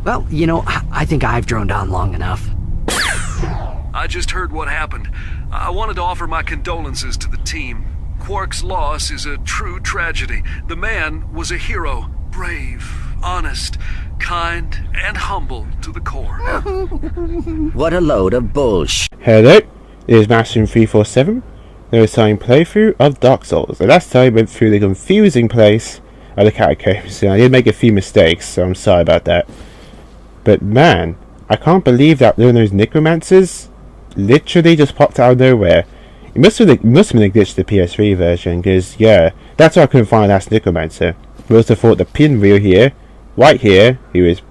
Well, you know, I think I've droned on long enough. I just heard what happened. I wanted to offer my condolences to the team. Quark's loss is a true tragedy. The man was a hero. Brave, honest, kind, and humble to the core. What a load of bullshit. Hello, it is Master347. There is time playthrough of Dark Souls. The last time I went through the confusing place of the catacombs. I did make a few mistakes, so I'm sorry about that. But man, I can't believe that one of those necromancers literally just popped out of nowhere. It must have been a glitch to the PS3 version, because yeah, that's why I couldn't find the last necromancer. We also fought the pinwheel here, right here, who is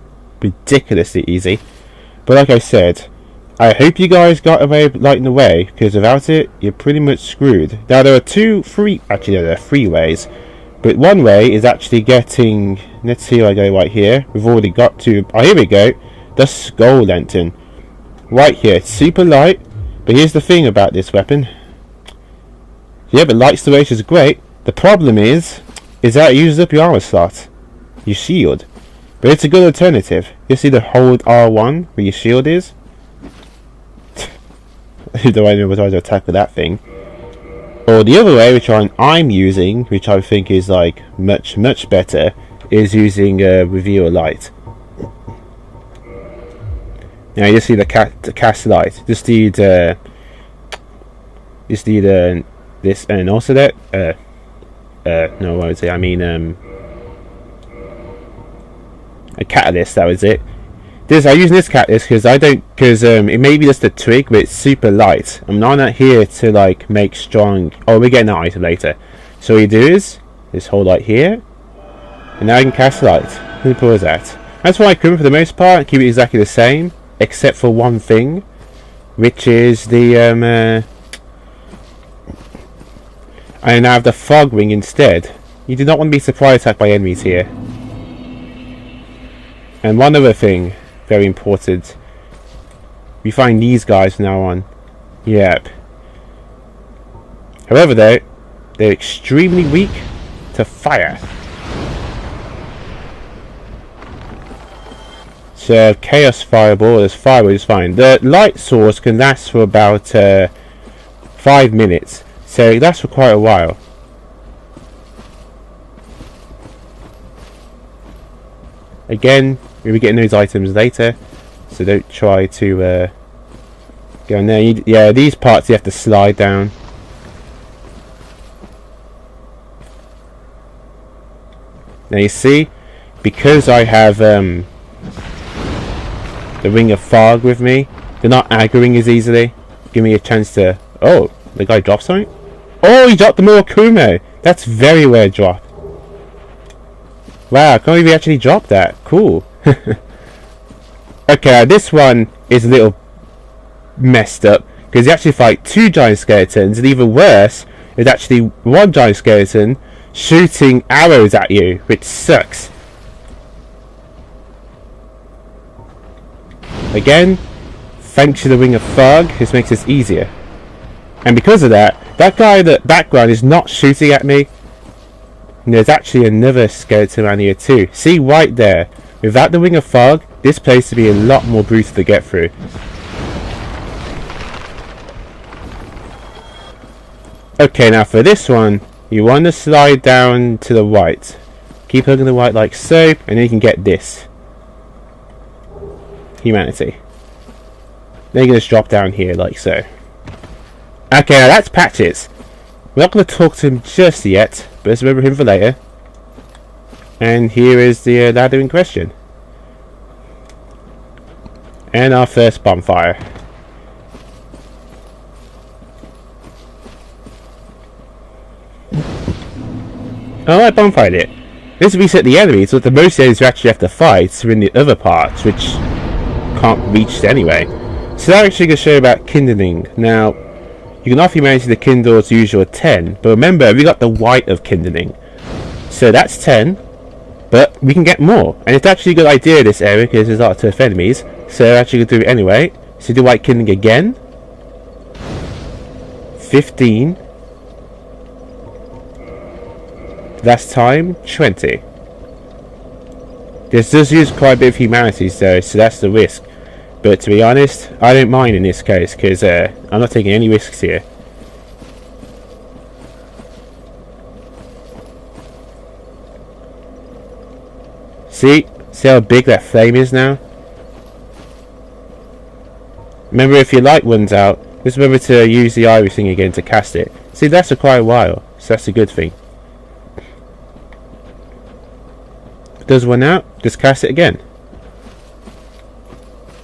ridiculously easy. But like I said, I hope you guys got away with lighting the way, because without it, you're pretty much screwed. Now there are there are three ways. But one way is actually getting, let's see, I go right here. We've already got to, oh here we go, the skull lantern. Right here, it's super light, but here's the thing about this weapon. Yeah, but light storage is great. The problem is that it uses up your armor slot, your shield. But it's a good alternative. You see the hold R1 where your shield is? Do I know what I to attack with that thing? Or the other way, which I'm using, which I think is like much better, is using reveal light. Now you see the cast light. Just need this, and also that no, what would I say? I mean a catalyst. That was it. I'm using this catalyst because it may be just a twig, but it's super light. I'm not here to like make strong. Oh, we're getting that item later. So what you do is this whole light here, and now I can cast light. Simple as that. That's why I can, for the most part, keep it exactly the same, except for one thing, which is the I now have the fog ring instead. You do not want to be surprise attacked by enemies here. And one other thing, very important. We find these guys from now on. Yep. However though, they're extremely weak to fire. So chaos fireball, there's fireball is fine. The light source can last for about 5 minutes. So it lasts for quite a while. Again, we'll be getting those items later, so don't try to go in there. Yeah, these parts you have to slide down. Now you see, because I have the ring of fog with me, they're not aggroing as easily. Give me a chance to. Oh, the guy dropped something. Oh, he dropped the Murakumo. That's very rare drop. Wow, I can't believe he actually dropped that. Cool. Okay, this one is a little messed up because you actually fight two giant skeletons, and even worse, it's actually one giant skeleton shooting arrows at you, which sucks. Again, thanks to the Ring of Fog, this makes this easier. And because of that, that guy in the background is not shooting at me. And there's actually another skeleton around here too. See right there. Without the Ring of Fog, this place would be a lot more brutal to get through. Okay, now for this one, you want to slide down to the right. Keep looking to the right like so, and then you can get this. Humanity. Then you can just drop down here like so. Okay, now that's Patches. We're not going to talk to him just yet, but let's remember him for later. And here is the ladder in question. And our first bonfire. Oh, I bonfired it. This reset the enemies, but the most enemies you actually have to fight are in the other parts, which can't reach anyway. So that actually going to show you about kindling. Now, you can offer humanity the kindle's usual 10, but remember, we got the white of kindling. So that's 10, but we can get more. And it's actually a good idea this area, because there's a lot of tough enemies. So we're actually going to do it anyway. So do white kindling again. 15. Last time, 20. This does use quite a bit of humanity, so that's the risk. But to be honest, I don't mind in this case, because I'm not taking any risks here. See how big that flame is now? Remember, if your light runs out, just remember to use the iris thing again to cast it. See, that's for quite a while, so that's a good thing. If it does run out, just cast it again.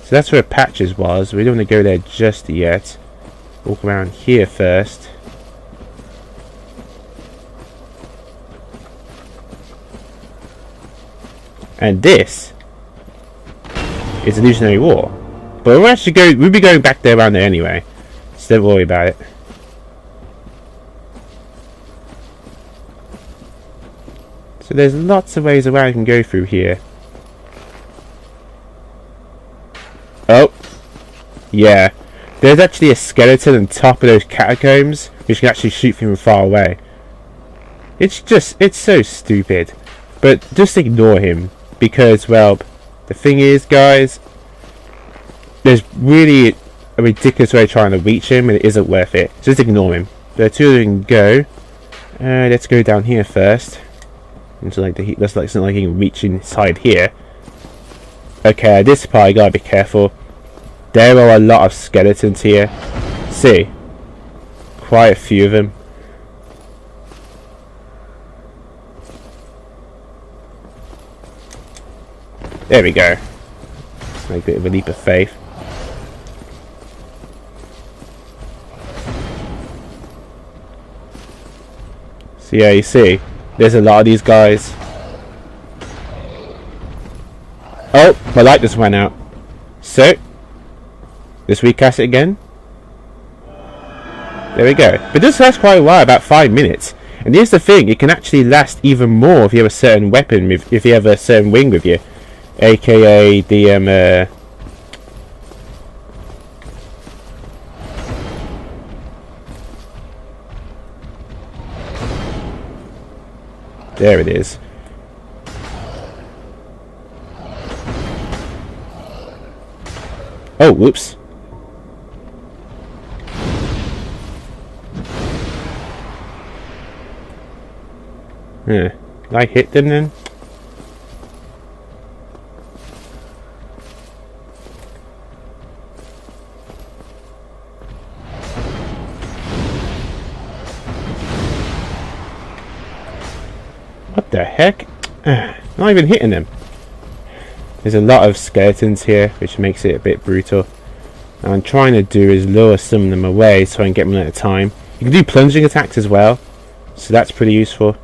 So that's where Patches was. We don't want to go there just yet. Walk around here first. And this is Illusionary War. But we'll be going back there around there anyway. So don't worry about it. So there's lots of ways around you can go through here. Oh. Yeah. There's actually a skeleton on top of those catacombs, which can actually shoot from far away. It's so stupid. But just ignore him. Because, well, the thing is, guys, there's really a ridiculous way of trying to reach him, and it isn't worth it. So just ignore him. There are two that can go. Let's go down here first. Into like that's like something like he can reach inside here. Okay, this part I gotta be careful. There are a lot of skeletons here. See, quite a few of them. There we go. Make a bit of a leap of faith. So yeah, you see, there's a lot of these guys. Oh, my light just went out. So, just recast it again. There we go. But this lasts quite a while, about 5 minutes. And here's the thing, it can actually last even more if you have a certain weapon, if you have a certain wing with you. AKA the there it is. Oh, whoops. Yeah, did I hit them then? What the heck? Not even hitting them. There's a lot of skeletons here, which makes it a bit brutal. What I'm trying to do is lure some of them away so I can get them at a time. You can do plunging attacks as well, so that's pretty useful.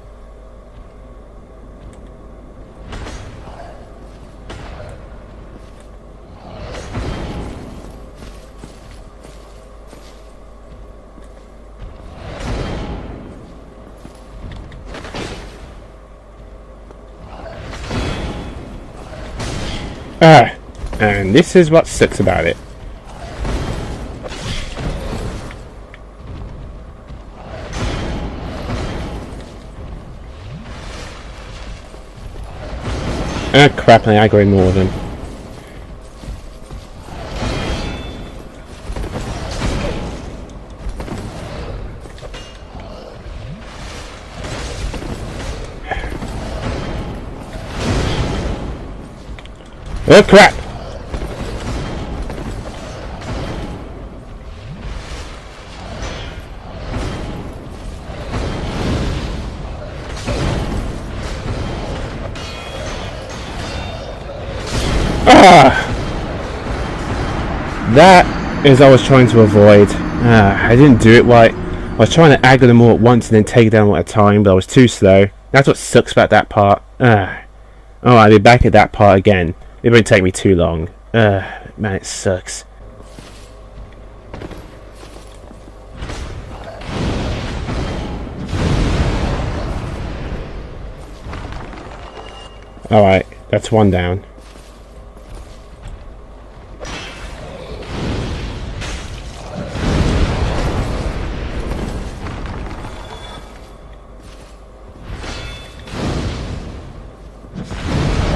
And this is what sucks about it. Ah, crap, I aggroed more of them. Oh, crap! That is I was trying to avoid. I didn't do it right. I was trying to aggro them all at once and then take down one at a time, but I was too slow. That's what sucks about that part. Oh, I'll be back at that part again. It won't take me too long. Man, it sucks. Alright, that's one down.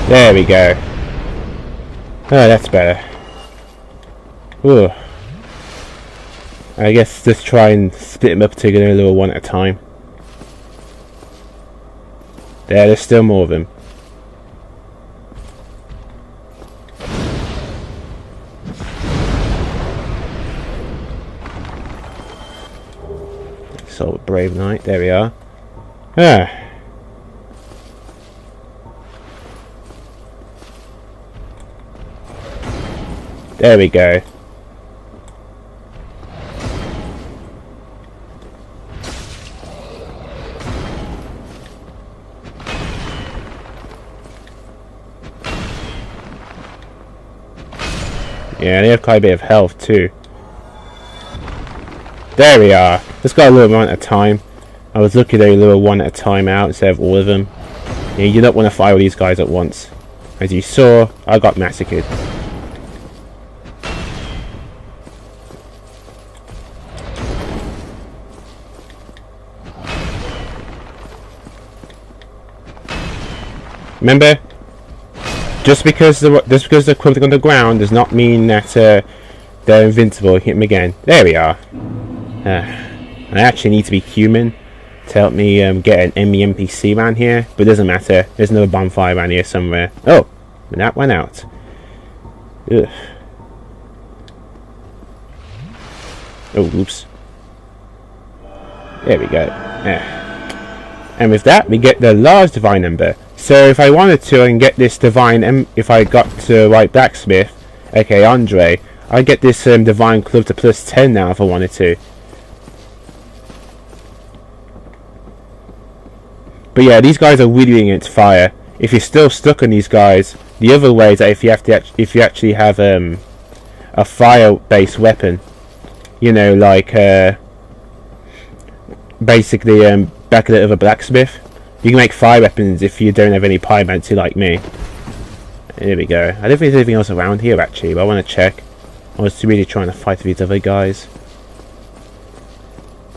There we go. Oh, that's better. Ooh. I guess just try and split them up to get a little one at a time. There's still more of them. So brave knight, there we are. Ah. There we go. Yeah, they have quite a bit of health too. There we are. Just got a little amount of time. I was lucky they lure one at a time out instead of all of them. Yeah, you don't want to fight all these guys at once. As you saw, I got massacred. Remember, just because they're crumbling on the ground does not mean that they're invincible. Hit them again. There we are. I actually need to be human to help me get an enemy NPC around here, but it doesn't matter. There's another bonfire around here somewhere. Oh, and that went out. Ugh. Oh, oops. There we go. And with that, we get the large divine ember. So if I wanted to, I can get this divine if I got to right blacksmith, okay, Andre, I'd get this divine club to plus 10 now if I wanted to. But yeah, these guys are really against fire. If you're still stuck on these guys, the other way is that if you actually have a fire-based weapon, you know, like basically back of a blacksmith, you can make fire weapons if you don't have any pyromancy like me. There we go. I don't think there's anything else around here actually, but I want to check. I was really trying to fight these other guys,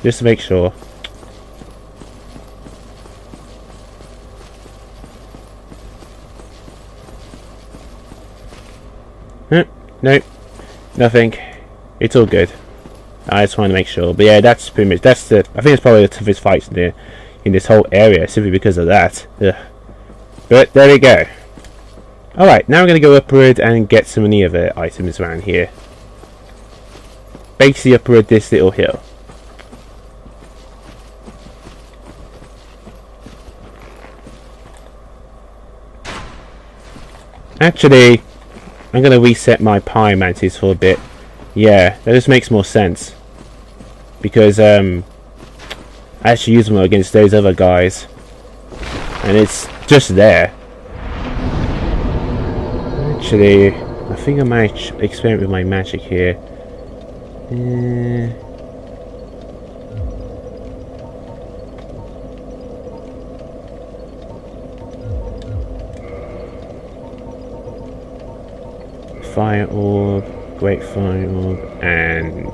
just to make sure. Nope, nothing. It's all good. I just want to make sure. But yeah, that's pretty much. I think it's probably the toughest fights in this whole area, simply because of that. Ugh. But there we go. Alright, now we're going to go upward and get some of the other items around here. Basically upward this little hill. Actually, I'm going to reset my pyromancies for a bit. Yeah, that just makes more sense. Because I actually use them against those other guys. And it's just there. Actually, I think I might experiment with my magic here. Fire orb, great fire orb, and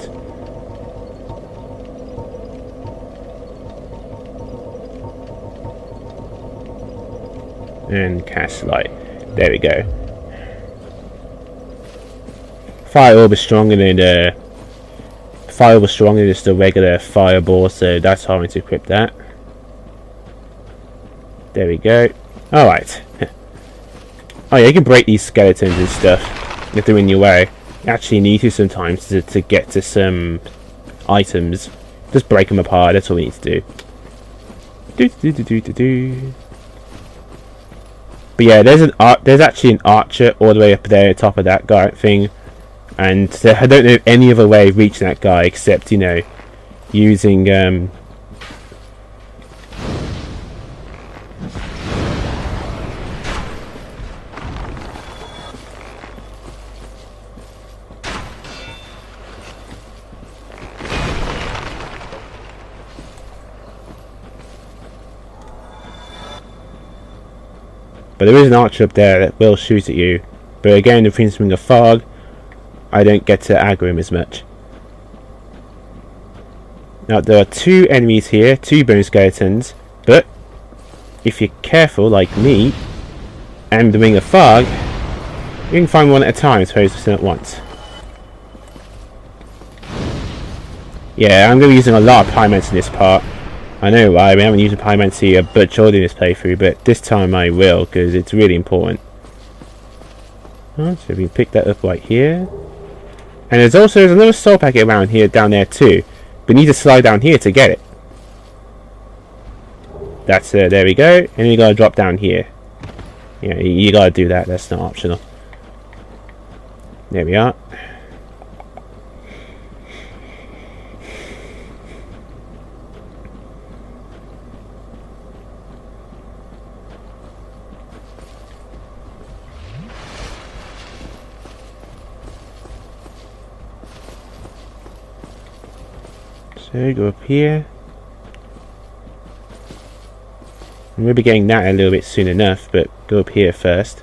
cast light. There we go. Fire orb is stronger than just a regular fireball, so that's how I'm going to equip that. There we go. Alright. Oh yeah, you can break these skeletons and stuff if they're in your way. You actually need to sometimes to get to some items. Just break them apart, that's all we need to do. But yeah, there's actually an archer all the way up there, top of that guy thing. And I don't know any other way of reaching that guy except, you know, using but there is an archer up there that will shoot at you. But again, if he's in a fog, I don't get to aggro him as much. Now there are two enemies here, two bone skeletons, but if you're careful like me, and the Ring of Fog, you can find one at a time as opposed to at once. Yeah, I'm going to be using a lot of pyromancy in this part. I know why, we haven't used pyromancy a bunch already in this playthrough, but this time I will, because it's really important. Oh, so we can pick that up right here. And there's another soul packet around here, down there too. But you need to slide down here to get it. That's there we go. And then you gotta drop down here. Yeah, you gotta do that, that's not optional. There we are. So go up here. We'll be getting that a little bit soon enough, but go up here first.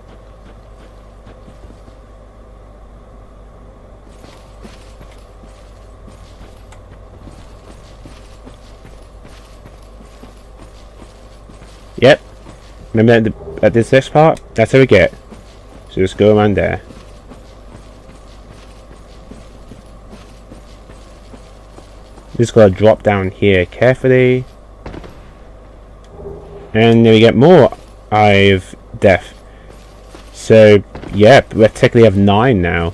Yep. Remember at this next part? That's how we get. So just go around there. Just gotta drop down here carefully. And then we get more Eye of Death. So, yeah, we technically have 9 now.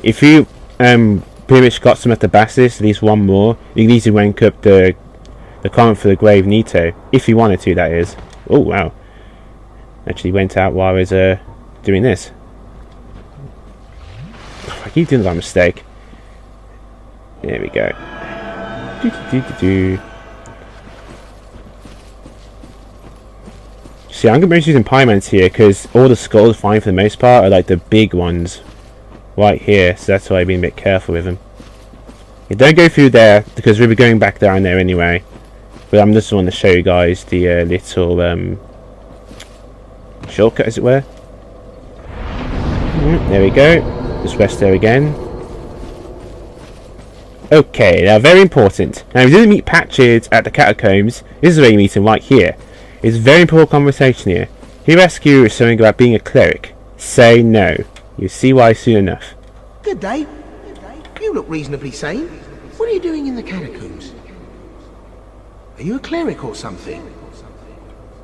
If you pretty much got some at the Basilisk, at least one more, you can easily rank up the comment for the Grave Nito. If you wanted to, that is. Oh, wow. Actually went out while I was doing this. Oh, I keep doing that mistake. There we go. See, I'm going to be using pyromancy here because all the skulls fine for the most part are like the big ones right here, so that's why I've been a bit careful with them. You don't go through there because we'll be going back down there anyway, but I'm just want to show you guys the little shortcut, as it were. There we go, just rest there again. Okay, now very important. Now if you didn't meet Patches at the catacombs, this is where you meet him, right here. It's a very important conversation here. He asks you something about being a cleric. Say no. You'll see why soon enough. Good day. You look reasonably sane. What are you doing in the catacombs? Are you a cleric or something?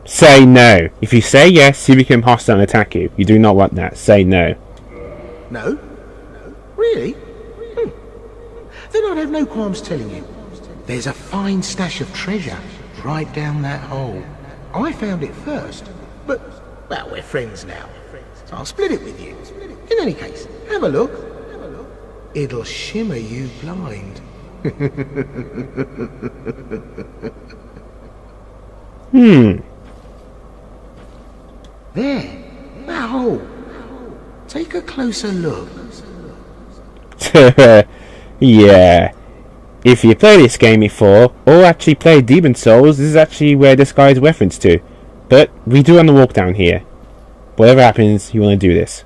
Say no. If you say yes, he become hostile and attack you. You do not want that. Say no. No? Really? Then I'd have no qualms telling you. There's a fine stash of treasure right down that hole. I found it first, but, well, we're friends now, so I'll split it with you. In any case, have a look. It'll shimmer you blind. There, that hole. Take a closer look. Yeah. If you play this game before, or actually play Demon Souls, this is actually where this guy's referenced to. But we do on the walk down here. Whatever happens, you want to do this.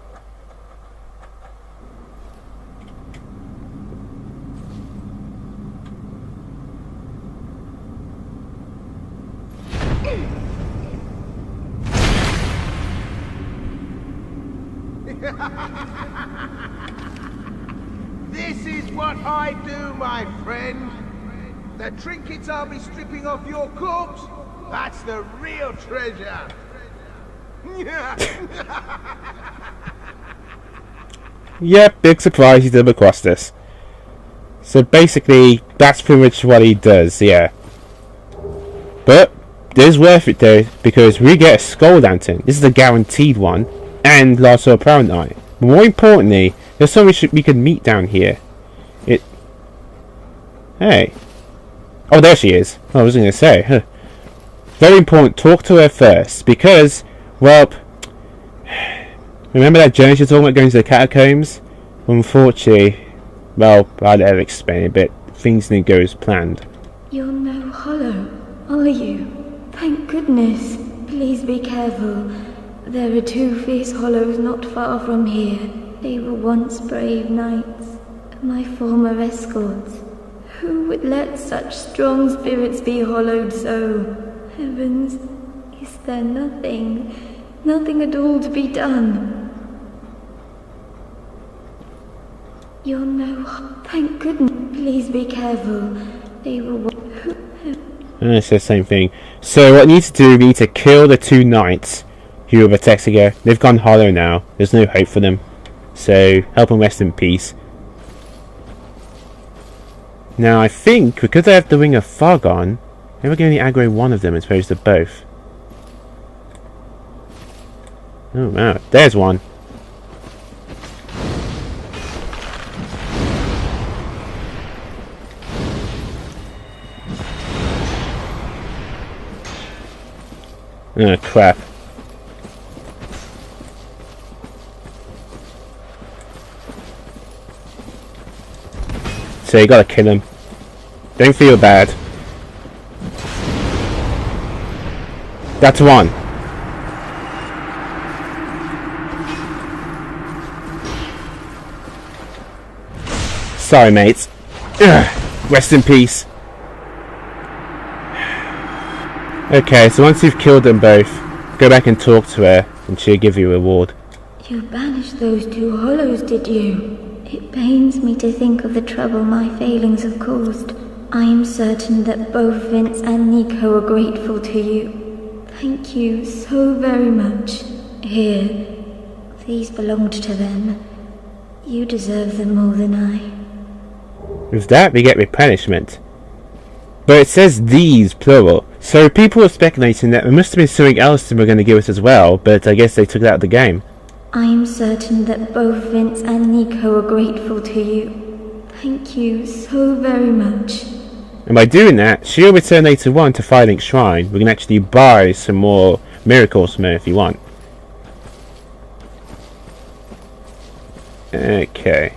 This is what I do, my friend. The trinkets I'll be stripping off your corpse, that's the real treasure. Yep, big surprise he did across this. So basically, that's pretty much what he does, yeah. But, it is worth it though, because we get a skull lantern. This is a guaranteed one, and also a proud eye. But more importantly, there's something we can meet down here. Hey. Oh, there she is. I was going to say. Huh. Very important, talk to her first. Because, well, remember that journey she was talking about going to the catacombs? Unfortunately, well, I'll let her explain it, but things didn't go as planned. You're no hollow, are you? Thank goodness. Please be careful. There are 2 fierce hollows not far from here. They were once brave knights, my former escorts. Who would let such strong spirits be hollowed so? Heavens, is there nothing Nothing at all to be done. You're no... Thank goodness. Please be careful. They will... It's the same thing. So what we need to do, we need to kill the 2 knights who were protecting her. They've gone hollow now. There's no hope for them. So help them rest in peace. Now I think, because I have the Ring of Fog on, maybe we're going to aggro one of them as opposed to both. Oh wow, there's one. Oh crap. So you gotta kill him. Don't feel bad. That's one. Sorry mates. Ugh. Rest in peace. Okay, so once you've killed them both, go back and talk to her, and she'll give you a reward. You banished those 2 hollows, did you? It pains me to think of the trouble my failings have caused. I am certain that both Vince and Nico are grateful to you. Thank you so very much. Here, these belonged to them. You deserve them more than I. With that, we get replenishment. But it says these, plural. So people are speculating that there must have been something else they were going to give us as well, but I guess they took it out of the game. I am certain that both Vince and Nico are grateful to you. Thank you so very much. And by doing that, she'll return later on to Firelink Shrine. We can actually buy some more miracles from her if you want. Okay.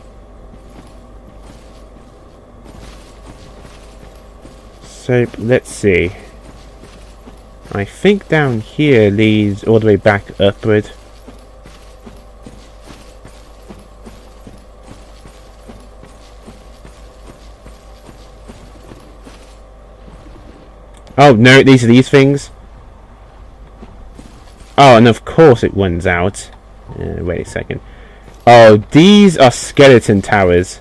So, let's see. I think down here leads all the way back upward. Oh no, these are these things. Oh, and of course it runs out. Wait a second. Oh, these are skeleton towers.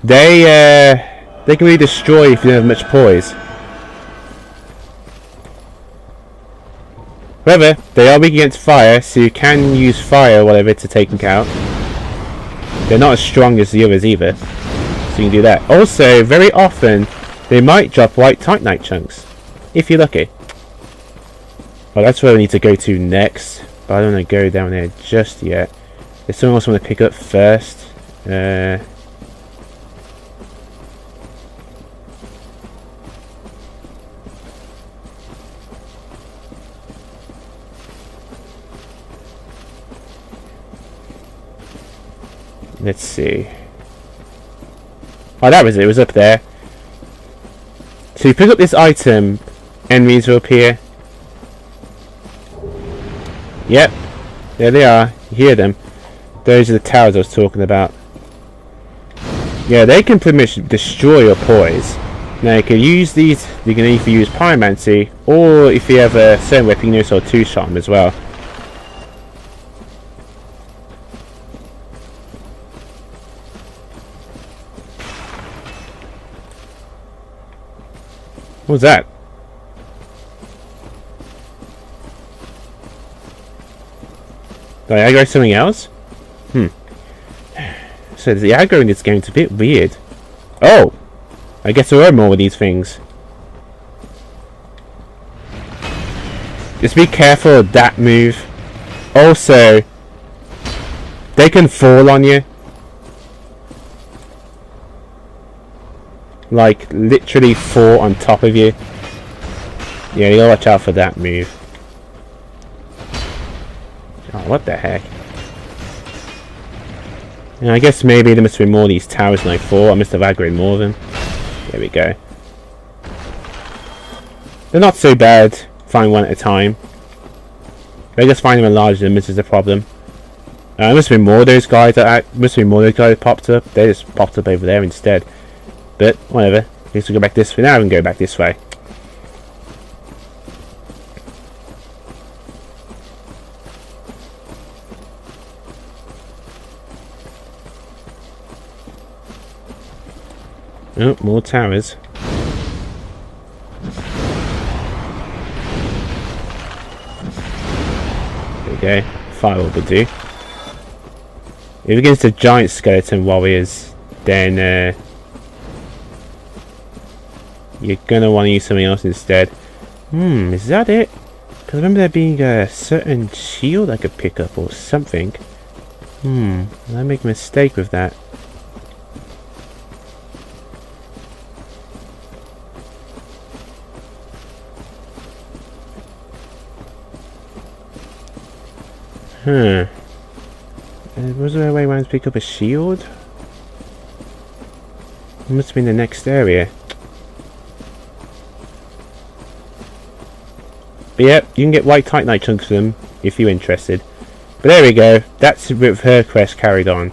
They can be destroyed if you don't have much poise. However, they are weak against fire, so you can use fire or whatever to take them out. They're not as strong as the others either, so you can do that. Also, very often, they might drop white Titanite chunks, if you're lucky. Well, that's where we need to go to next, but I don't want to go down there just yet. There's something else I want to pick up first. Let's see. Oh, that was it. It was up there. So you pick up this item, enemies will appear. Yep. There they are. You hear them. Those are the towers I was talking about. Yeah, they can pretty much destroy your poise. Now you can use these. You can either use pyromancy, or if you have a certain weapon, you can also two-shot them as well. What was that? Did I aggro something else? So the aggro in this game is a bit weird. Oh! I guess there are more with these things. Just be careful of that move. Also, they can fall on you. Like, literally fall on top of you. Yeah, you gotta watch out for that move. Oh, what the heck? Yeah, I guess maybe there must be more of these towers than I thought. I must have aggroed more of them. There we go. They're not so bad. Find one at a time. They just find them in large numbers is the problem. There must be more of those guys that popped up. They just popped up over there instead. But whatever. At least we go back this way. Now we can go back this way. Oh, more towers. There we go. Fire will do. If against the giant skeleton warriors, then you're gonna want to use something else instead. Is that it? Because I remember there being a certain shield I could pick up or something. Did I make a mistake with that? Was there a way around to pick up a shield? It must have been the next area. But yep, you can get white titanite chunks for them if you're interested. But there we go. That's with her quest carried on.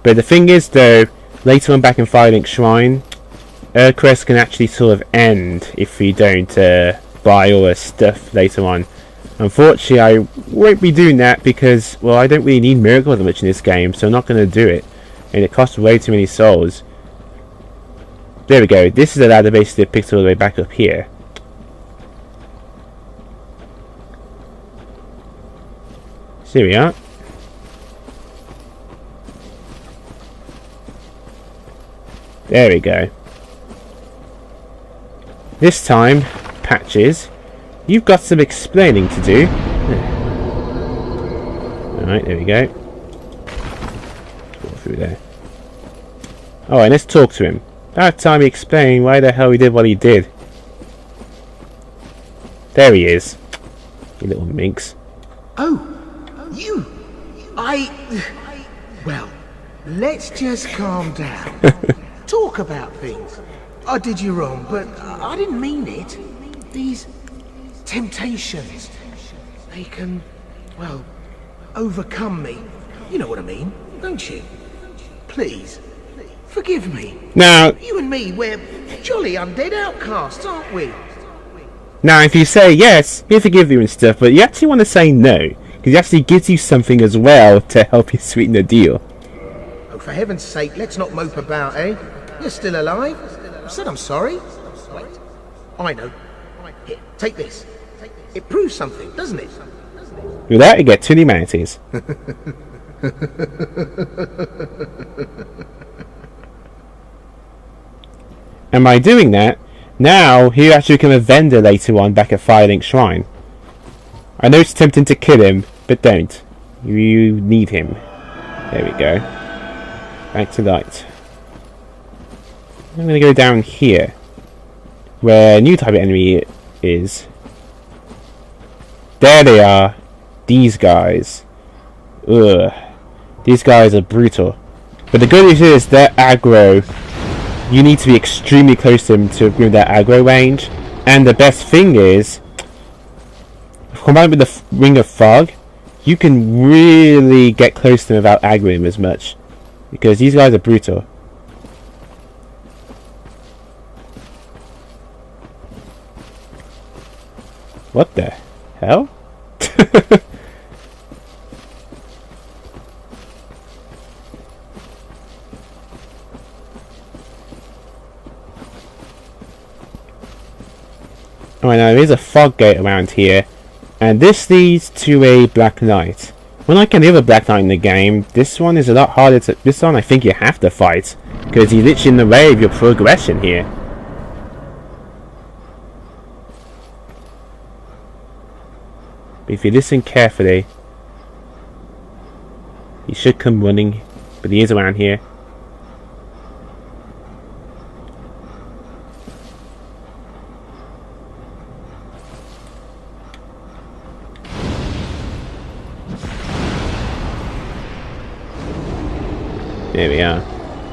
But the thing is though, later on back in Firelink Shrine, her quest can actually sort of end if you don't buy all her stuff later on. Unfortunately, I won't be doing that because, well, I don't really need Miracle that much in this game, so I'm not going to do it. And it costs way too many souls. There we go. This is the ladder basically picks all the way back up here. So here we are. There we go. This time, Patches, you've got some explaining to do. Alright, there we go. Go through there. Alright, let's talk to him. About time he explained why the hell he did what he did. There he is. You little minx. Oh, you! Well, let's just calm down. Talk about things. I did you wrong, but I didn't mean it. These temptations, they can, well, overcome me. You know what I mean, don't you? Please, forgive me. Now, You and me, we're jolly undead outcasts, aren't we? now, if you say yes, he'll forgive you and stuff, but you actually want to say no, because he actually gives you something as well to help you sweeten the deal. Oh, for heaven's sake, let's not mope about, eh? You're still alive? I said I'm sorry. Wait, I know. Here, take this. It proves something, doesn't it? With that, you get 2 humanities. And by doing that, now he'll actually become a vendor later on back at Firelink Shrine. I know it's tempting to kill him, but don't. You need him. There we go. Back to light. I'm going to go down here, where a new type of enemy is. There they are. These guys. Ugh. These guys are brutal. But the good news is they're aggro. You need to be extremely close to them to agree with that aggro range. And the best thing is, combined with the Ring of Fog, you can really get close to them without aggroing them as much. Because these guys are brutal. What the hell? Alright, now there is a fog gate around here, and this leads to a Black Knight. Unlike any other Black Knight in the game, this one is a lot harder to... This one I think you have to fight, because he's literally in the way of your progression here. But if you listen carefully, he should come running, but he is around here. There we are.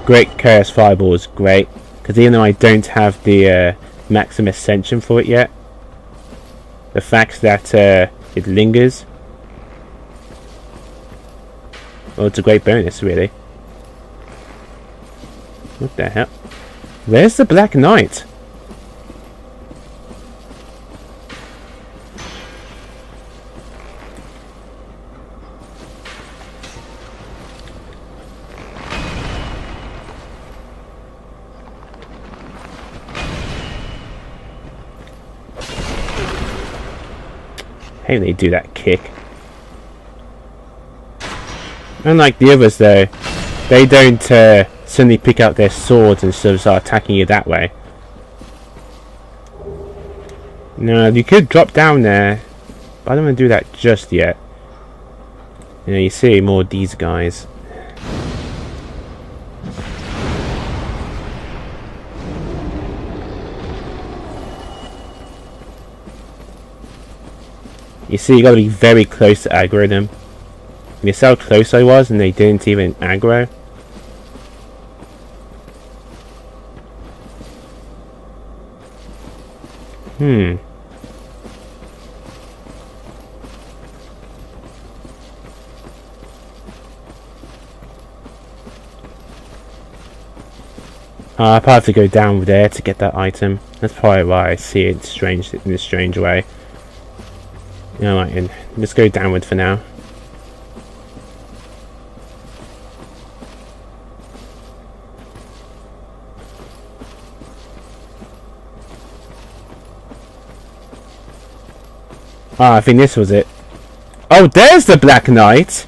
Great Chaos Fireball is great, because even though I don't have the Maximum Ascension for it yet, the fact that it lingers, well, it's a great bonus, really. What the hell? Where's the Black Knight? hate when they do that kick. Unlike the others though, they don't suddenly pick out their swords and sort of start attacking you that way. No, you could drop down there, but I don't want to do that just yet. You know, you see more of these guys. You see, you gotta be very close to aggro them. You see how close I was and they didn't even aggro? I probably have to go down there to get that item. That's probably why I see it strange in a strange way. You know, like, let's go downward for now. Ah, I think this was it. Oh, there's the Black Knight!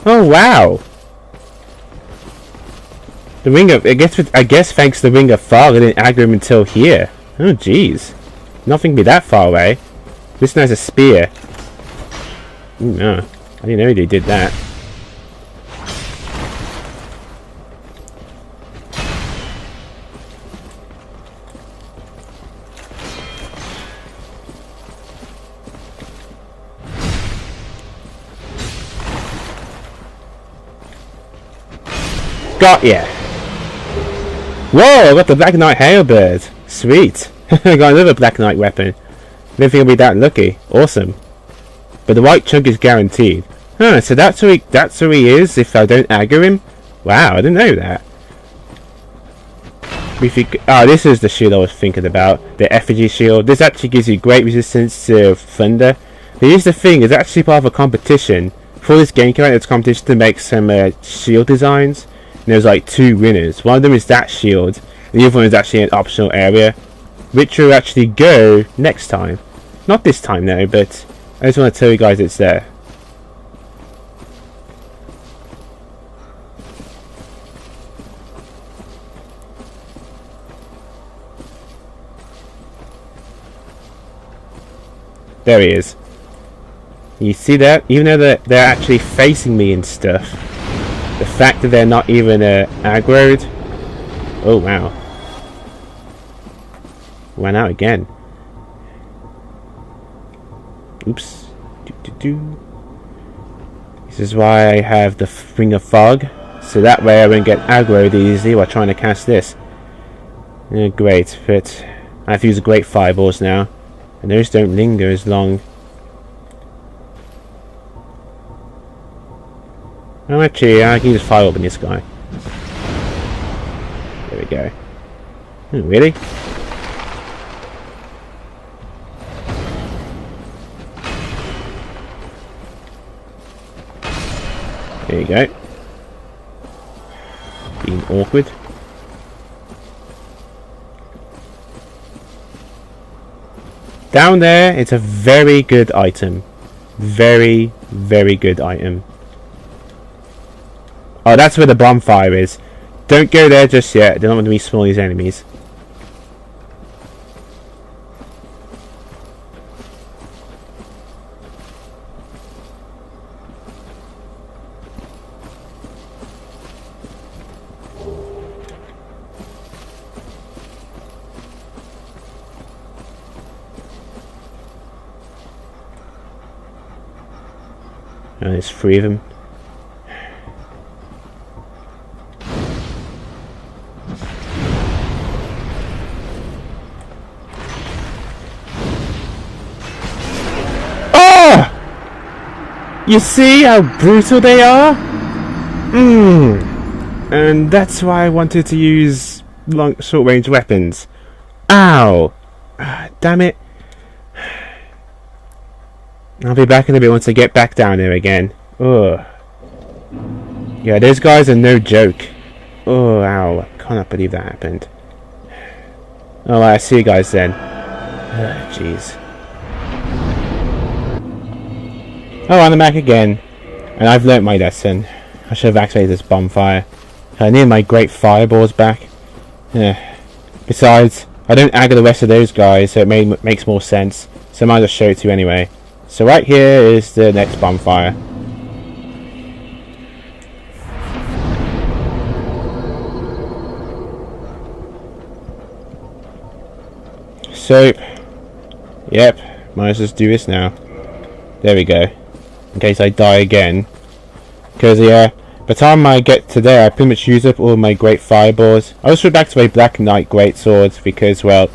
Oh, wow! The Ring of... I guess thanks to the Ring of Fog, I didn't aggro him until here. Oh, jeez. Nothing be that far away. This one has a spear. Ooh, no. I didn't know they did that. Got ya! Whoa! I got the Black Knight Hailbird! Sweet! I got another Black Knight weapon. I don't think I'll be that lucky. Awesome. But the white chunk is guaranteed. Huh, so that's who he is if I don't aggro him? Wow, I didn't know that. This is the shield I was thinking about. The effigy shield. This actually gives you great resistance to thunder. But here's the thing, it's actually part of a competition. For this game came out, it's a competition to make some shield designs. And there's like 2 winners. One of them is that shield. And the other one is actually an optional area. Which will actually go next time. Not this time though, but I just want to tell you guys it's there. There he is. You see that? Even though they're actually facing me and stuff, the fact that they're not even aggroed. Oh wow. Ran out again. Oops. This is why I have the Ring of Fog, so that way I won't get aggroed easily while trying to cast this. Great, but I have to use great fireballs now, and those don't linger as long. Oh, actually, I can use fireball in this guy. There we go. Oh, really? There you go. Being awkward. Down there, it's a very good item. Very, very good item. Oh, that's where the bonfire is. Don't go there just yet. I don't want to respawn these enemies. And there's 3 of them. Oh! You see how brutal they are? And that's why I wanted to use short range weapons. Ow! Damn it. I'll be back in a bit once I get back down there again. Ugh. Yeah, those guys are no joke. Oh, ow. I cannot believe that happened. Alright, I see you guys then. Jeez. Oh, I'm back again. And I've learnt my lesson. I should have activated this bonfire. I need my great fireballs back. Besides, I don't aggro the rest of those guys, so it makes more sense. So I might just show it to you anyway. So right here is the next bonfire. So, yep, might as well just do this now. There we go. In case I die again. Because, yeah, by the time I get to there, I pretty much use up all my great fireballs. I also back to my Black Knight great swords because, well,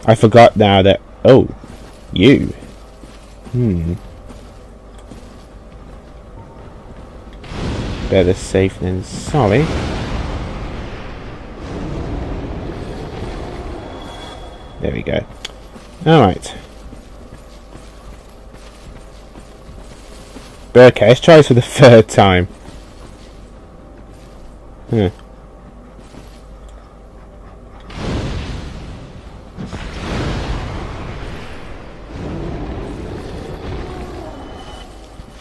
I forgot now that... Oh, you. Better safe than sorry. There we go. Alright. But okay, let's try this for the third time. So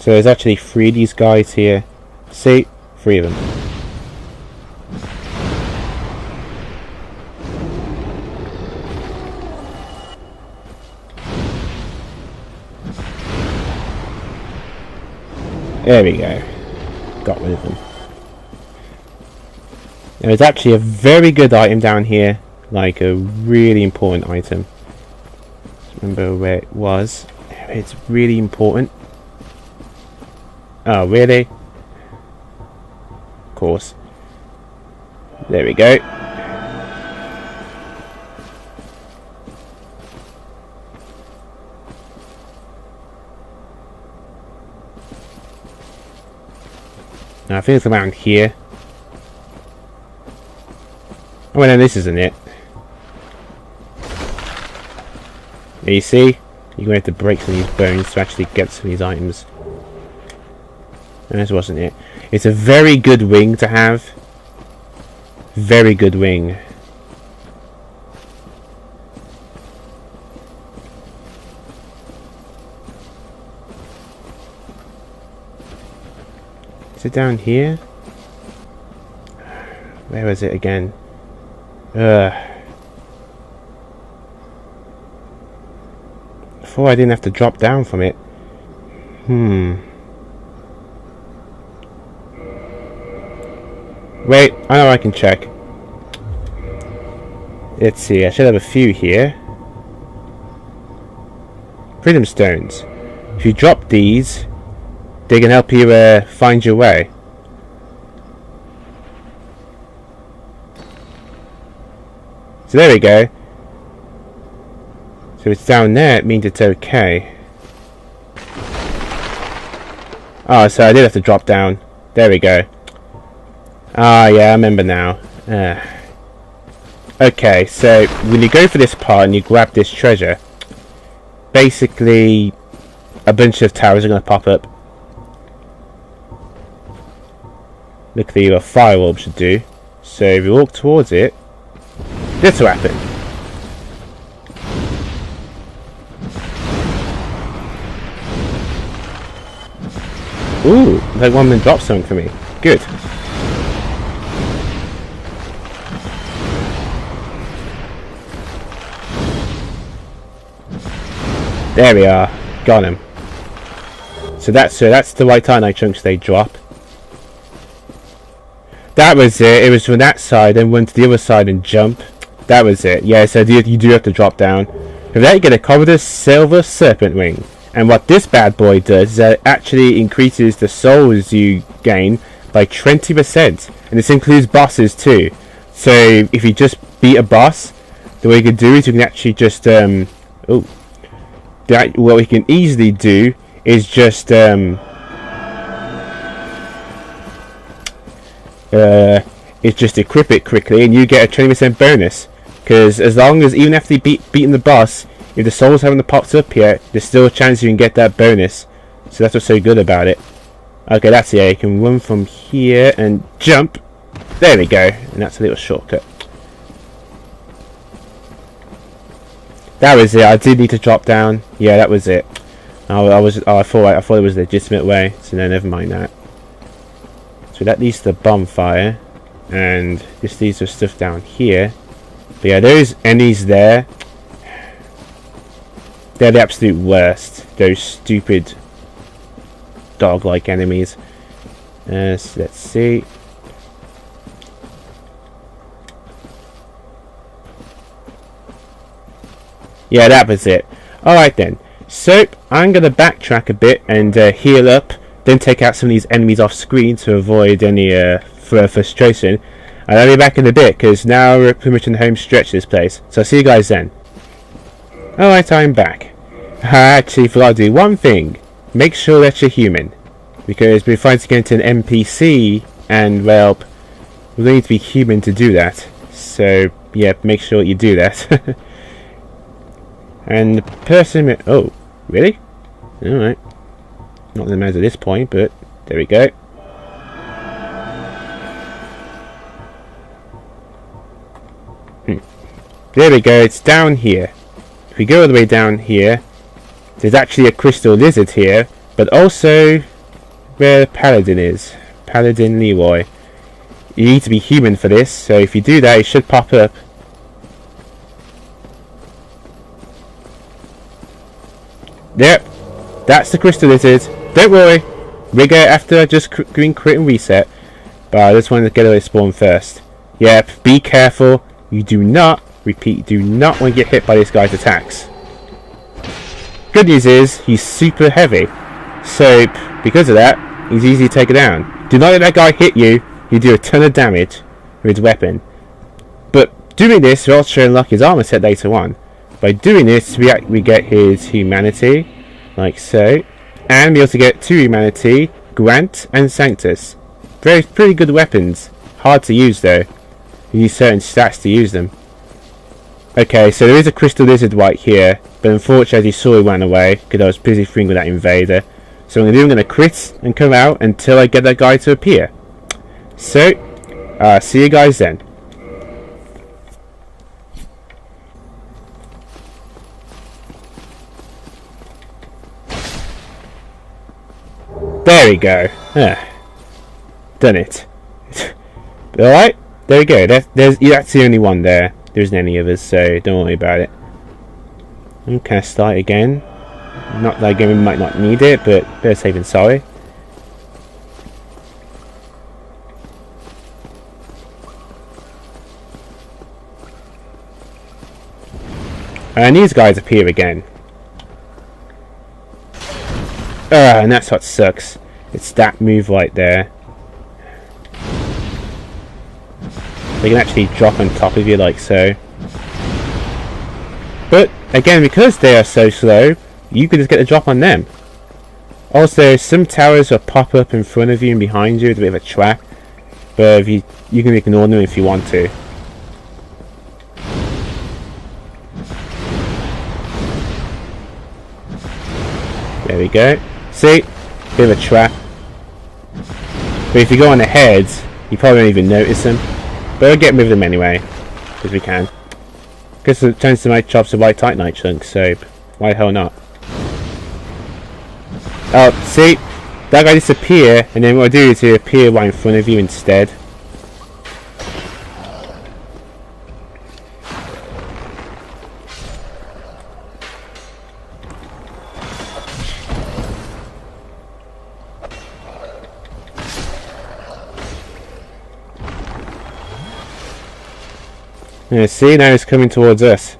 there's actually 3 of these guys here. See? 3 of them. There we go. Got rid of them. There's actually a very good item down here. Like a really important item. Just remember where it was. It's really important. Oh, really? Of course. There we go. Now I think it's around here. Oh no, this isn't it. There you see? You're going to have to break some of these bones to actually get some of these items. And this wasn't it. It's a very good wing to have. Very good wing. Is it down here? Where is it again? Before I didn't have to drop down from it. Wait, I know I can check. Let's see, I should have a few here. Freedom stones. If you drop these, they can help you find your way. So there we go. So it's down there, it means it's okay. Oh, so I did have to drop down. There we go. Ah, yeah, I remember now. Okay, so when you go for this part and you grab this treasure, basically a bunch of towers are going to pop up. Look at a fire orb should do. So if you walk towards it, this will happen. Ooh, like one of them dropped something for me. Good. There we are. Got him. So that's the white titanite chunks they drop. That was it. It was from that side, then went to the other side and jump. That was it. Yeah, so you do have to drop down. From that you get a Covetous Silver Serpent Ring. And what this bad boy does is that it actually increases the souls you gain by 20%. And this includes bosses too. So if you just beat a boss, the way you can do is you can actually just what we can easily do is just equip it quickly and you get a 20% bonus. Because as long as, even after you beating the boss, if the souls haven't popped up yet, there's still a chance you can get that bonus. So that's what's so good about it. Okay, that's it. You can run from here and jump. There we go. And that's a little shortcut. That was it. I did need to drop down. Yeah, that was it. I thought it was a legitimate way, so no, never mind that. So that leads to the bonfire, and this leads to stuff down here. But yeah, those enemies there, they're the absolute worst. Those stupid dog-like enemies. So let's see. Yeah, that was it. Alright then. So, I'm going to backtrack a bit and heal up. Then take out some of these enemies off screen to avoid any further frustration. And I'll be back in a bit, because now we're pretty much in the home stretch of this place. So I'll see you guys then. Alright, I'm back. I actually forgot to do one thing. Make sure that you're human. Because we're trying to get into an NPC, and well, we need to be human to do that. So, yeah, make sure you do that. And the person... Oh, really? Alright. Not the man at this point, but there we go. There we go, it's down here. If we go all the way down here, there's actually a crystal lizard here, but also where the paladin is. Paladin Leroy. You need to be human for this, so if you do that, it should pop up. Yep, that's the crystal lizard. Don't worry, we'll get after just green crit and reset. But I just wanted to get away spawn first. Yep, be careful. You do not, repeat, do not want to get hit by this guy's attacks. Good news is, he's super heavy. So, because of that, he's easy to take down. Do not let that guy hit you. You do a ton of damage with his weapon. But doing this, we'll also unlock his armor set later on. By doing this, we get his humanity, like so, and we also get 2 humanity, Grant and Sanctus. Pretty good weapons. Hard to use though. You need certain stats to use them. Okay, so there is a crystal lizard right here, but unfortunately, as you saw, he ran away because I was busy freeing with that invader. So I'm going to crit and come out until I get that guy to appear. So, see you guys then. There we go. Done it. Alright, there we go. That's the only one there. There isn't any others, so don't worry about it. Okay, start again. Not that we might not need it, but better safe than sorry. And these guys appear again. And that's what sucks. It's that move right there. They can actually drop on top of you like so. But again, because they are so slow, you can just get a drop on them. Also, some towers will pop up in front of you and behind you. It's a bit of a trap. But if you can ignore them if you want to. There we go. See? Bit of a trap. But if you go on the heads, you probably won't even notice them. But we'll get rid of them anyway. Because we can. Because the chance to make chops are white Titanite chunks, so why the hell not? Oh, see? That guy disappear, and then what I do is he appear right in front of you instead. Yeah, see, now he's coming towards us.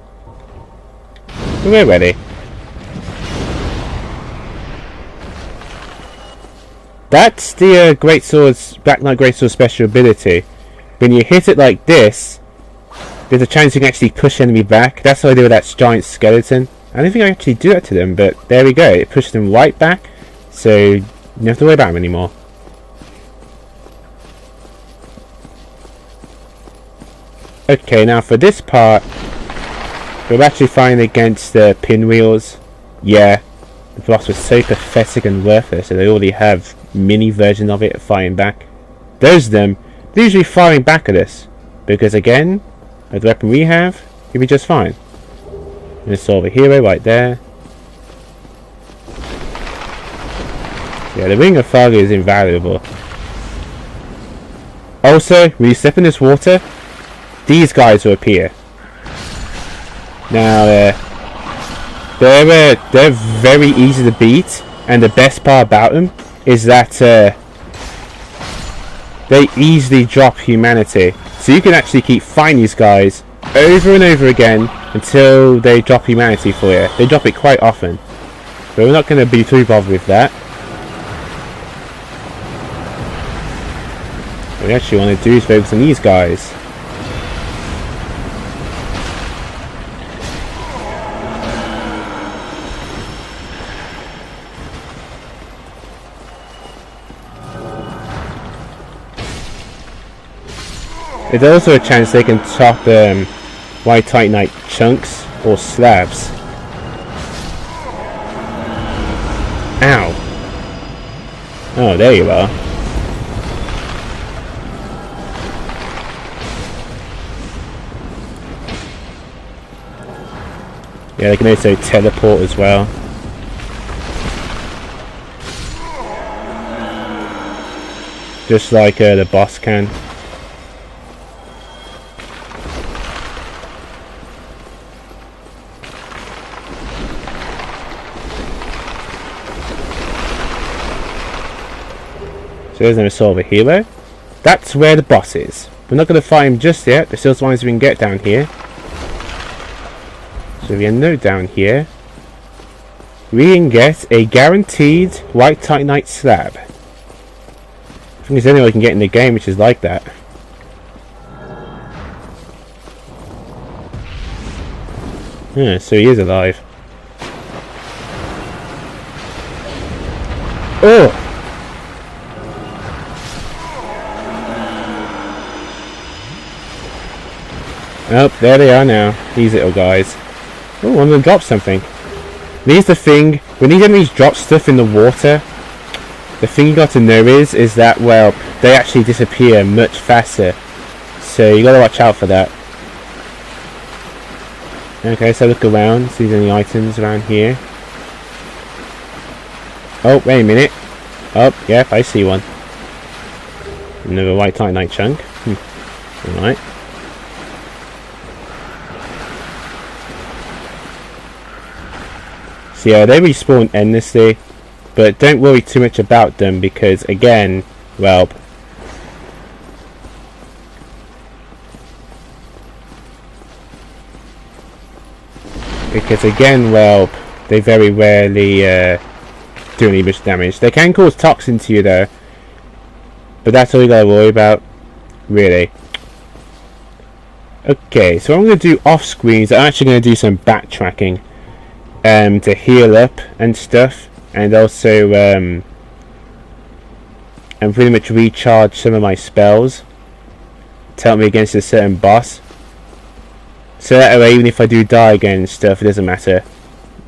We're ready. That's the Black Knight Greatsword's special ability. When you hit it like this, there's a chance you can actually push enemy back. That's what I did with that giant skeleton. I don't think I actually do that to them, but there we go. It pushed them right back, so you don't have to worry about them anymore. Okay, now for this part, we're actually fighting against the pinwheels. Yeah, the boss was so pathetic and worthless that they already have mini version of it fighting back. Those of them, they're usually firing back at us, because again, with the weapon we have, you'll be just fine. And it's over hero right there. Yeah, the Ring of Fog is invaluable. Also, when you step in this water, these guys will appear. Now, they're very easy to beat, and the best part about them is that they easily drop humanity. So you can actually keep fighting these guys over and over again until they drop humanity for you. They drop it quite often, but we're not going to be too bothered with that. What we actually want to do is focus on these guys. There's also a chance they can top White Titanite chunks or slabs. Ow! Oh, there you are. Yeah, they can also teleport as well. Just like the boss can. So there's no sort of a hero. That's where the boss is. We're not going to fight him just yet. There's still as long as we can get down here. So if we note down here, we can get a guaranteed White Titanite slab. I think there's the only way we can get in the game which is like that. Yeah, so he is alive. Oh! Oh, there they are now. These little guys. Oh, one of them dropped something. Here's the thing. When these enemies drop stuff in the water, the thing you got to know is that, well, they actually disappear much faster. So you gotta watch out for that. Okay, so look around. See if there's any items around here. Oh, wait a minute. Oh, yep, I see one. Another White Titanite chunk. Alright. So yeah, they respawn endlessly, but don't worry too much about them because again, well, they very rarely do any much damage. They can cause toxin to you though, but that's all you gotta worry about, really. Okay, so what I'm going to do off screen is I'm actually going to do some backtracking. To heal up and stuff, and also and pretty much recharge some of my spells to help me against a certain boss, so that way even if I do die again and stuff, it doesn't matter.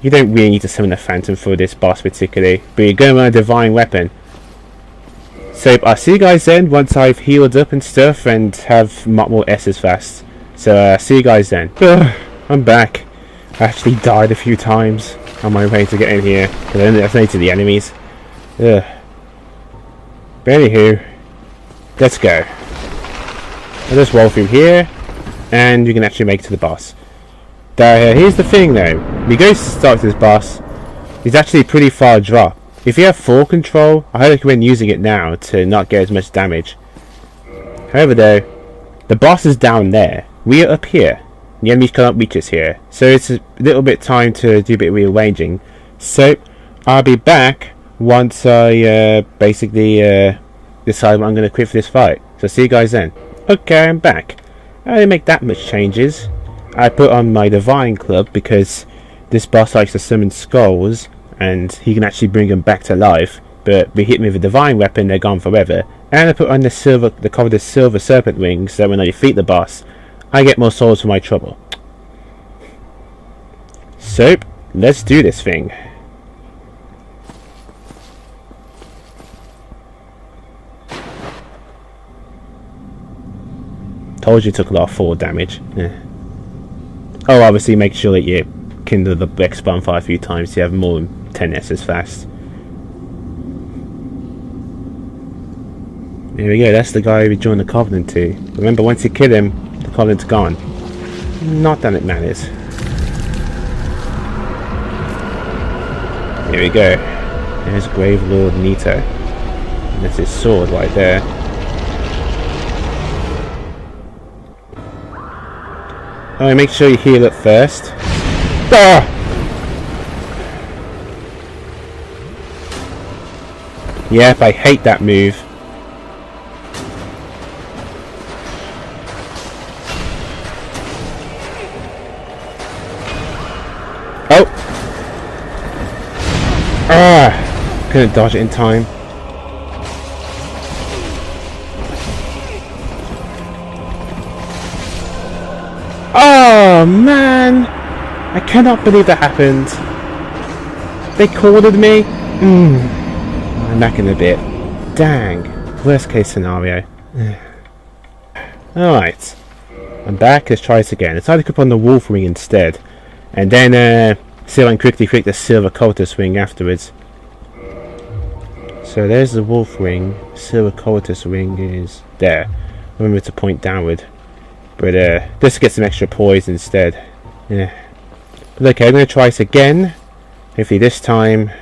You don't really need to summon a phantom for this boss particularly, but you're going to run a divine weapon. So I'll see you guys then once I've healed up and stuff and have more S's fast. So see you guys then. I'm back. I actually died a few times on my way to get in here because I ended up to the enemies. Ugh. But anywho, let's go. I'll just roll through here and you can actually make it to the boss. Here's the thing though, we go to start this boss, it's actually a pretty far drop. If you have full control, I highly recommend using it now to not get as much damage. However though, the boss is down there, we are up here. The enemies cannot reach us here, so it's a little bit time to do a bit of rearranging. So I'll be back once I basically decide what I'm going to quit for this fight. So see you guys then. Okay, I'm back. I didn't make that much changes. I put on my divine club because this boss likes to summon skulls and he can actually bring them back to life, but we hit me with a divine weapon, they're gone forever. And I put on the Covetous Silver Serpent Ring so that when I defeat the boss I get more souls for my trouble. So, let's do this thing. Told you took a lot of fall damage. Yeah. Oh, obviously make sure that you kindle the X bonfire a few times so you have more than 10 S's fast. Here we go, that's the guy we joined the Covenant to. Remember, once you kill him, the Covenant's gone. Not that it matters. Here we go. There's Gravelord Nito. And that's his sword right there. Alright, make sure you heal it first. Ah! Yep, I hate that move. Oh! Ah! Couldn't dodge it in time. Oh man! I cannot believe that happened. They cornered me. I'm back in a bit. Dang. Worst case scenario. Alright. I'm back. Let's try this again. Let's either equip on the wolf ring instead. And then see if I can quickly create the silver cultist ring afterwards. So there's the wolf ring. Silver cultist ring is there. Remember to point downward. But just to get some extra poise instead. Yeah. But okay, I'm going to try this again. Hopefully this time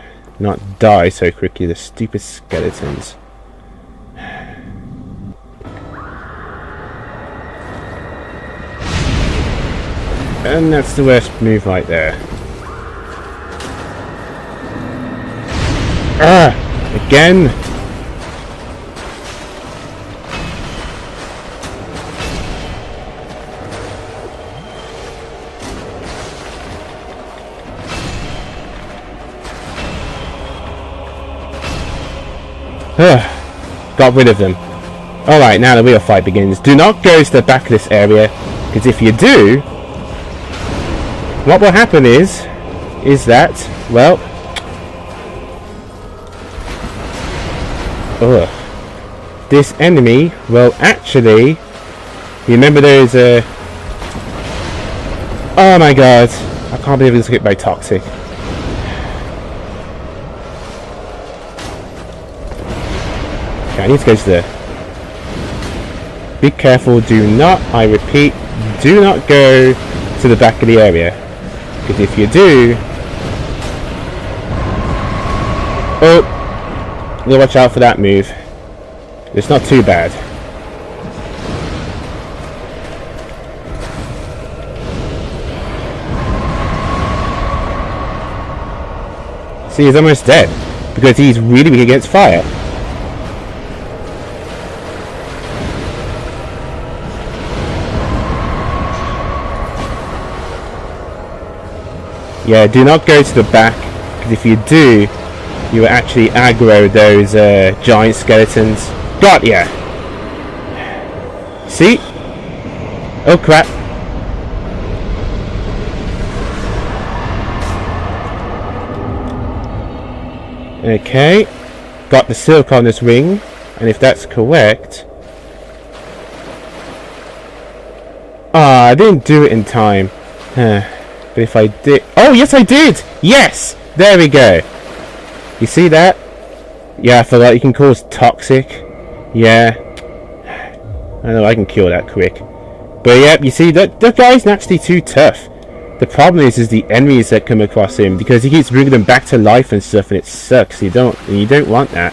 not die so quickly, the stupid skeletons. And that's the worst move right there. Ah! Again! Got rid of them. Alright, now the real fight begins. Do not go to the back of this area, because if you do, what will happen is that, well, this enemy will actually, remember those, oh my god, I can't believe this hit by toxic. I need to go to the... Be careful, do not, I repeat, do not go to the back of the area. Because if you do... Oh! You'll watch out for that move. It's not too bad. See, he's almost dead. Because he's really weak against fire. Yeah, do not go to the back, because if you do, you will actually aggro those giant skeletons. Got ya! See? Oh crap. Okay. Got the silk on this ring, and if that's correct... Ah, I didn't do it in time. But if I did... Oh, yes I did! Yes! There we go. You see that? Yeah, I forgot you can cause toxic. Yeah. I know I can kill that quick. But yeah, you see, that guy's actually too tough. The problem is the enemies that come across him, because he keeps bringing them back to life and stuff, and it sucks. You don't want that.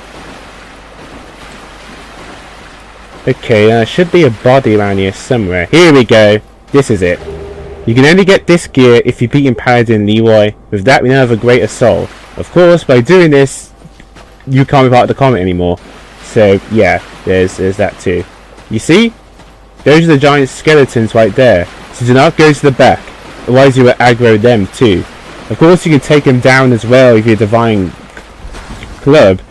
Okay, there should be a body around here somewhere. Here we go. This is it. You can only get this gear if you beat Paladin Leroy. With that, we now have a greater soul. Of course, by doing this, you can't be part of the comment anymore. So, yeah, there's that too. You see? Those are the giant skeletons right there. So do not go to the back. Otherwise, you will aggro them too. Of course, you can take them down as well with your divine club.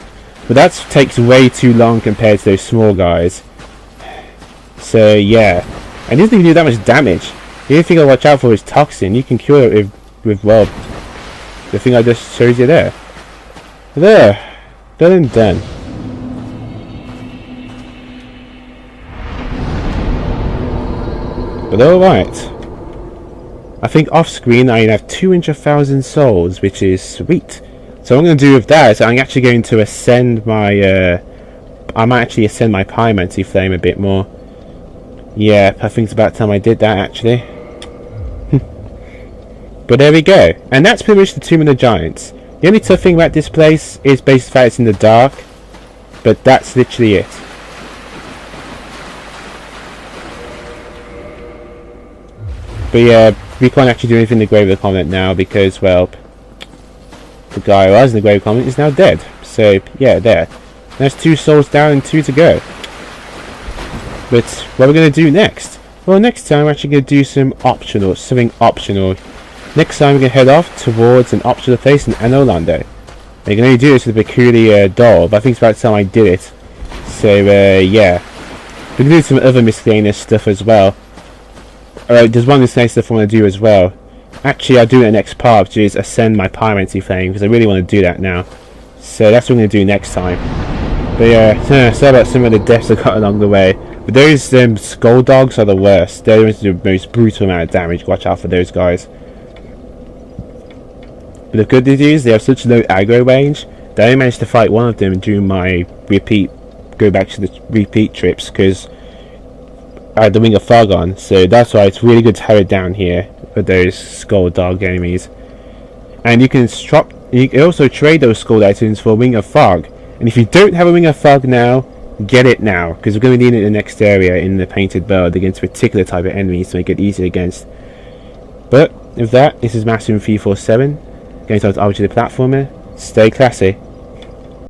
But that takes way too long compared to those small guys. So, yeah. And it doesn't even do that much damage. The only thing I watch out for is toxin. You can cure it with well, the thing I just showed you there. There. Done and done. But alright. I think off screen I have 200,000 souls, which is sweet. So what I'm going to do with that is I'm actually going to ascend my I might actually ascend my pyromancy flame a bit more. Yeah, I think it's about time I did that actually. But there we go. And that's pretty much the Tomb of the Giants. The only tough thing about this place is basically the fact it's in the dark. But that's literally it. But yeah, we can't actually do anything in the Grave of the Comet now because, well, the guy who was in the Grave of the Comet is now dead. So, yeah, there. There's 2 souls down and 2 to go. But what are we going to do next? Well, next time we're actually going to do something optional. Next time we're going to head off towards an optional place in Orlando. You can only do this with a peculiar doll, but I think it's about time I did it. So, yeah. We can do some other miscellaneous stuff as well. Alright, there's one miscellaneous stuff I want to do as well. Actually, I'll do it in the next part, which is ascend my pyromancy flame, because I really want to do that now. So that's what I'm going to do next time. But yeah, sorry about some of the deaths I got along the way. But those skull dogs are the worst. They're the most brutal amount of damage. Watch out for those guys. But the good news is they have such low aggro range that I managed to fight one of them during my go back to the repeat trips, because I had the Ring of Fog on. So that's why it's really good to have it down here with those skull dog enemies. And you can also trade those skull items for a Ring of Fog. And if you don't have a Ring of Fog now, get it now, because we're going to be needing it in the next area in the Painted Bird against a particular type of enemies to make it easier against. But with that, this is Maximum 347. Going to the platformer. Stay classy.